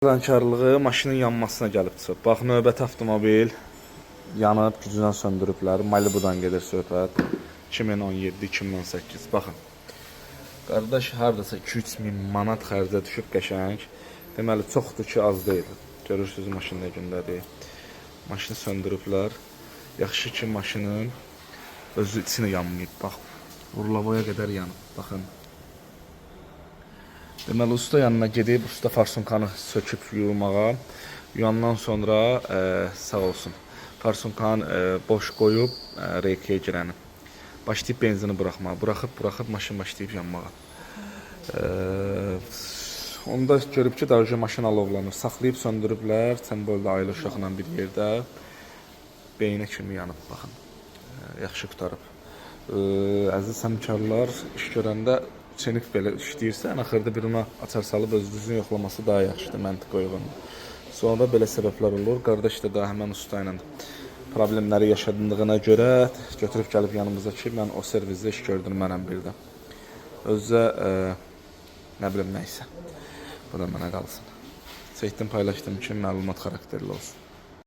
Fədakarlığı maşının yanmasına gəlib çıxıb. Bax, növbəti avtomobil yanıb, gücündən söndürüblər. Malibu'dan gedir söhbət. 2017-2018. Baxın. Qardaş hardasa 2-3 min manat xərcə düşüb qəşəng. Deməli, çoxdur ki, az deyil. Görürsünüz maşın nə gündədir. Maşını söndürüblər. Yaxşı ki, maşının özü içini yanmayıb. Bax, vurulavoya qədər yanıb. Baxın. Deməli, usta yanına gedib, usta farsunkanı söküb yuyulmağa. Yuyandan sonra sağ olsun. Farsunkanı boş qoyub reykaya girəni. Başlayıb benzini buraxmağa. Buraxıb maşın başlayıb yanmağa. Onda görüb ki, daha maşın alovlanır. Saxlayıb söndürüblər. Sembolda ailə uşaqla bir yerdə. Beyinə kimi yanıb, baxın. Yaxşı qutarıb. Əziz həmkarlar, iş görəndə çenik belə işləyirsə, axırda bir ona açar salıb özünüzün yoxlaması daha yaxşıdır, məntiqə uyğun. Sonra belə səbəblər olur. Qardaş da daha həmən usta ilə problemləri yaşadığına görə götürüb gəlib yanımıza ki, mən o servizdə iş gördürmənəm bir də. Özə nə bilim nəysə. Bu da mənə qalsın. Çəkdim, paylaşdım ki, məlumat xarakterli olsun.